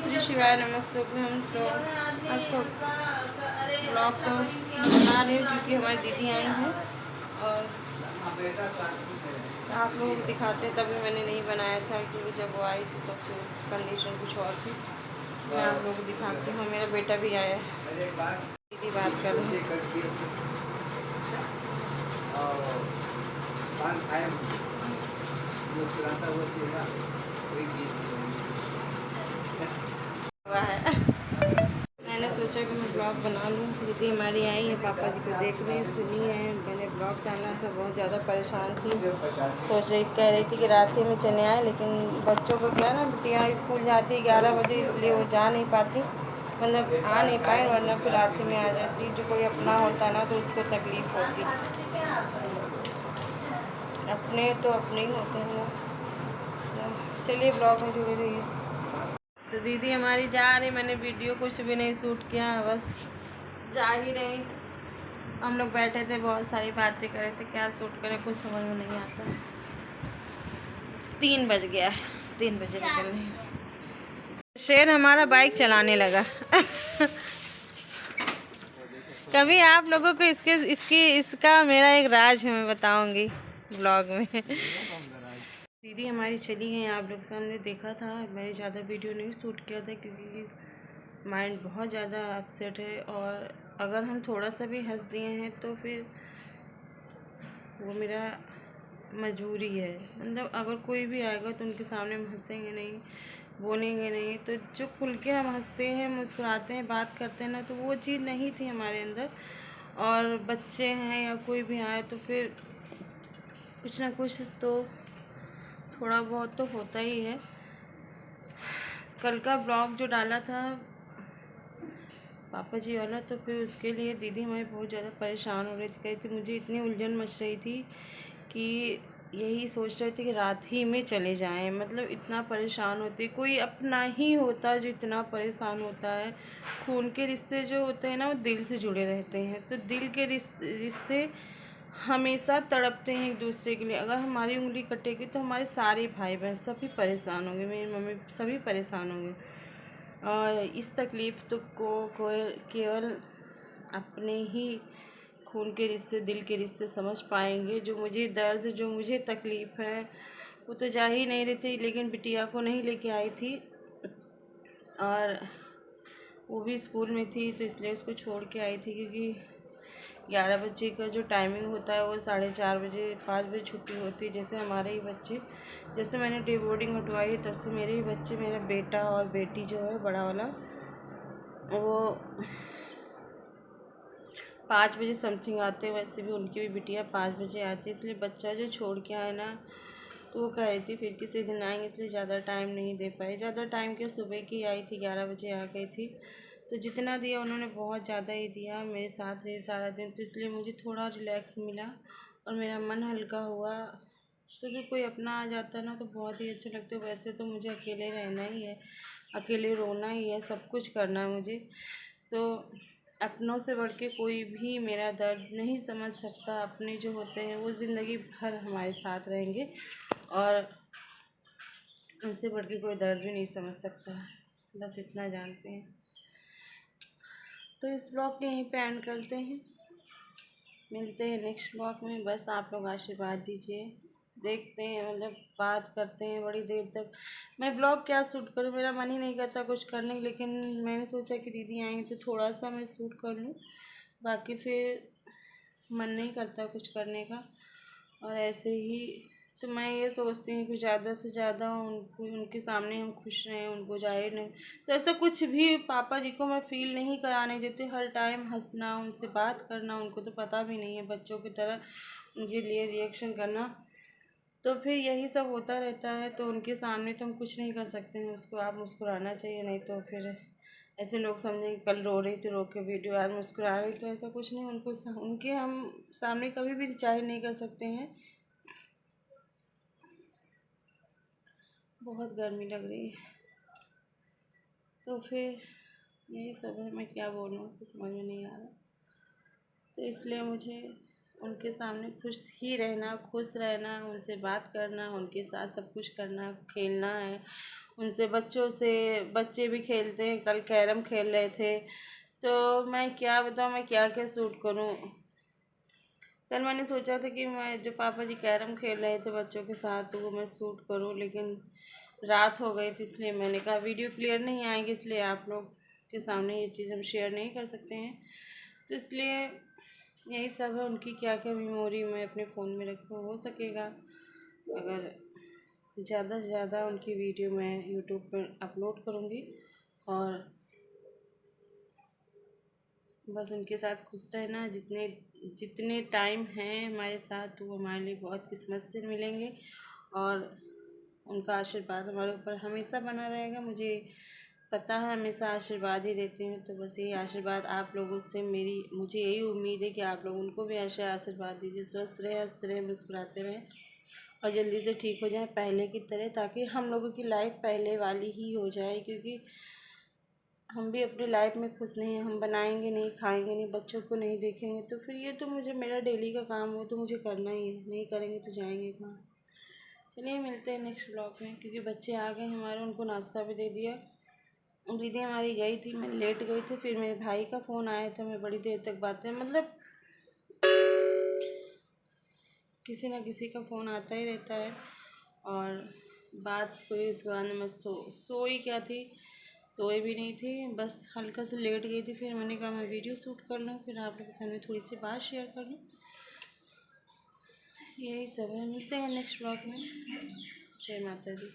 श्री शिवाय नमस्ते। हम तो आज को ब्लॉग को बना रहे हैं क्योंकि हमारी दीदी आई हैं और आप लोगों को दिखाते हैं। तभी मैंने नहीं बनाया था क्योंकि जब वो आई थी तो फिर कंडीशन कुछ और थी। मैं आप लोगों को दिखाती हूँ। मेरा बेटा भी आया है, दीदी बात कर रही है। मैंने सोचा कि मैं ब्लॉग बना लूँ। दीदी हमारी आई है, पापा जी को देखने सुनी है। मैंने ब्लॉग डालना था, बहुत ज़्यादा परेशान थी। कह रही थी कि रात ही में चले आए, लेकिन बच्चों को क्या ना, बिटिया स्कूल जाती है 11 बजे, इसलिए वो जा नहीं पाती, मतलब आ नहीं पाए, वरना फिर रात में आ जाती। जो कोई अपना होता ना तो उसको तकलीफ़ होती। अपने तो अपने ही होते हैं ना। चलिए ब्लॉग में जुड़े रहिए। तो दीदी हमारी जा रही, मैंने वीडियो कुछ भी नहीं शूट किया, बस जा ही रही। हम लोग बैठे थे, बहुत सारी बातें कर रहे थे, क्या शूट करें कुछ समझ में नहीं आता। 3 बज गया, 3 बजे निकलने। शेर हमारा बाइक चलाने लगा। कभी आप लोगों को इसका मेरा एक राज है, मैं बताऊंगी ब्लॉग में। दीदी हमारी चली गई, आप लोग सामने देखा था। मैंने ज़्यादा वीडियो नहीं शूट किया था क्योंकि माइंड बहुत ज़्यादा अपसेट है, और अगर हम थोड़ा सा भी हंस दिए हैं तो फिर वो मेरा मजबूरी है। मतलब अगर कोई भी आएगा तो उनके सामने हम हंसेंगे नहीं, बोलेंगे नहीं। तो जो खुल के हम हंसते हैं, मुस्कुराते हैं, बात करते हैं ना, तो वो चीज़ नहीं थी हमारे अंदर। और बच्चे हैं या कोई भी आए तो फिर कुछ ना कुछ तो थोड़ा बहुत तो होता ही है। कल का ब्लॉग जो डाला था पापा जी वाला, तो फिर उसके लिए दीदी हमारी बहुत ज़्यादा परेशान हो रही थी। कही थी मुझे इतनी उलझन मच रही थी कि यही सोच रहे थे कि रात ही में चले जाएं। मतलब इतना परेशान होते, कोई अपना ही होता जो इतना परेशान होता है। खून के रिश्ते जो होते हैं ना, वो दिल से जुड़े रहते हैं। तो दिल के रिश्ते हमेशा तड़पते हैं एक दूसरे के लिए। अगर हमारी उंगली कटेगी तो हमारे सारे भाई बहन सभी परेशान होंगे, मेरी मम्मी सभी परेशान होंगे। और इस तकलीफ़ तो को केवल अपने ही खून के रिश्ते, दिल के रिश्ते समझ पाएंगे। जो मुझे दर्द, जो मुझे तकलीफ़ है, वो तो जा ही नहीं रही थी। लेकिन बिटिया को नहीं लेके आई थी, और वो भी स्कूल में थी, तो इसलिए उसको छोड़ के आई थी। क्योंकि 11 बजे का जो टाइमिंग होता है वो 4:30 बजे 5 बजे छुट्टी होती है। जैसे हमारे ही बच्चे, जैसे मैंने डे बोर्डिंग हटवाई तब से मेरे ही बच्चे, मेरा बेटा और बेटी जो है बड़ा वाला, वो 5 बजे समथिंग आते हैं। वैसे भी उनकी भी बिटिया 5 बजे आती है। इसलिए बच्चा जो छोड़ के आए ना, तो वो कह रही थी फिर किसी दिन आएंगे, इसलिए ज़्यादा टाइम नहीं दे पाई। ज़्यादा टाइम क्या, सुबह की आई थी, 11 बजे आ गई थी। तो जितना दिया उन्होंने बहुत ज़्यादा ही दिया, मेरे साथ रहे सारा दिन, तो इसलिए मुझे थोड़ा रिलैक्स मिला और मेरा मन हल्का हुआ। तो फिर कोई अपना आ जाता है ना तो बहुत ही अच्छा लगता है। वैसे तो मुझे अकेले रहना ही है, अकेले रोना ही है, सब कुछ करना है मुझे। तो अपनों से बढ़ के कोई भी मेरा दर्द नहीं समझ सकता। अपने जो होते हैं वो ज़िंदगी भर हमारे साथ रहेंगे, और उनसे बढ़ के कोई दर्द भी नहीं समझ सकता। बस इतना जानते हैं। तो इस ब्लॉग के यहीं पे एंड करते हैं, मिलते हैं नेक्स्ट ब्लॉग में। बस आप लोग आशीर्वाद दीजिए, देखते हैं, मतलब बात करते हैं बड़ी देर तक। मैं ब्लॉग क्या शूट करूँ, मेरा मन ही नहीं करता कुछ करने की, लेकिन मैंने सोचा कि दीदी आएंगी तो थोड़ा सा मैं शूट कर लूँ, बाकी फिर मन नहीं करता कुछ करने का। और ऐसे ही तो मैं ये सोचती हूँ कि ज़्यादा से ज़्यादा उनके सामने हम खुश रहें, उनको जाहिर नहीं। तो ऐसा कुछ भी पापा जी को मैं फ़ील नहीं कराने देती। हर टाइम हंसना, उनसे बात करना, उनको तो पता भी नहीं है, बच्चों की तरह उनके लिए रिएक्शन करना, तो फिर यही सब होता रहता है। तो उनके सामने तो हम कुछ नहीं कर सकते हैं, उसको आप मुस्कुराना चाहिए, नहीं तो फिर ऐसे लोग समझेंगे कल रो रही थी, रो के वीडियो, आज मुस्कुरा रही। तो ऐसा कुछ नहीं, उनके हम सामने कभी भी जाहिर नहीं कर सकते हैं। बहुत गर्मी लग रही है, तो फिर यही सब है। मैं क्या बोलूँ, कुछ समझ में नहीं आ रहा। तो इसलिए मुझे उनके सामने खुश ही रहना, खुश रहना, उनसे बात करना, उनके साथ सब कुछ करना, खेलना है, उनसे बच्चे भी खेलते हैं। कल कैरम खेल रहे थे, तो मैं क्या बताऊँ, मैं क्या क्या शूट करूँ। कल मैंने सोचा था कि मैं जो पापा जी कैरम खेल रहे थे बच्चों के साथ, तो वो मैं शूट करूँ, लेकिन रात हो गई थी, इसलिए मैंने कहा वीडियो क्लियर नहीं आएगी, इसलिए आप लोग के सामने ये चीज़ हम शेयर नहीं कर सकते हैं। तो इसलिए यही सब है। उनकी क्या क्या मेमोरी मैं अपने फ़ोन में रखूँ, हो सकेगा अगर ज़्यादा से ज़्यादा उनकी वीडियो मैं यूट्यूब पर अपलोड करूँगी, और बस उनके साथ खुश रहना। जितने जितने टाइम हैं हमारे साथ, वो हमारे लिए बहुत किस्मत से मिलेंगे, और उनका आशीर्वाद हमारे ऊपर हमेशा बना रहेगा। मुझे पता है हमेशा आशीर्वाद ही देते हैं, तो बस यही आशीर्वाद आप लोगों से मुझे यही उम्मीद है कि आप लोग उनको भी ऐसा आशीर्वाद दीजिए। स्वस्थ रहें, हंसते रहें, मुस्कुराते रहें, और जल्दी से ठीक हो जाए पहले की तरह, ताकि हम लोगों की लाइफ पहले वाली ही हो जाए। क्योंकि हम भी अपनी लाइफ में खुश नहीं हैं। हम बनाएंगे नहीं, खाएंगे नहीं, बच्चों को नहीं देखेंगे, तो फिर ये तो मेरा डेली का काम हो, तो मुझे करना ही है। नहीं करेंगे तो जाएंगे कहाँ। चलिए मिलते हैं नेक्स्ट ब्लॉग में, क्योंकि बच्चे आ गए हमारे, उनको नाश्ता भी दे दिया। दीदी हमारी गई थी, मैं लेट गई थी, फिर मेरे भाई का फ़ोन आया था, मैं बड़ी देर तक बातें, मतलब किसी न किसी का फ़ोन आता ही रहता है। और बात हुई, उसके बाद मैं सोई क्या थी, सोई भी नहीं थी, बस हल्का से लेट गई थी। फिर मैंने कहा मैं वीडियो शूट कर लूँ, फिर आप लोगों के सामने थोड़ी सी बात शेयर कर लूँ। यही सब है, मिलते हैं नेक्स्ट ब्लॉग में। जय माता दी।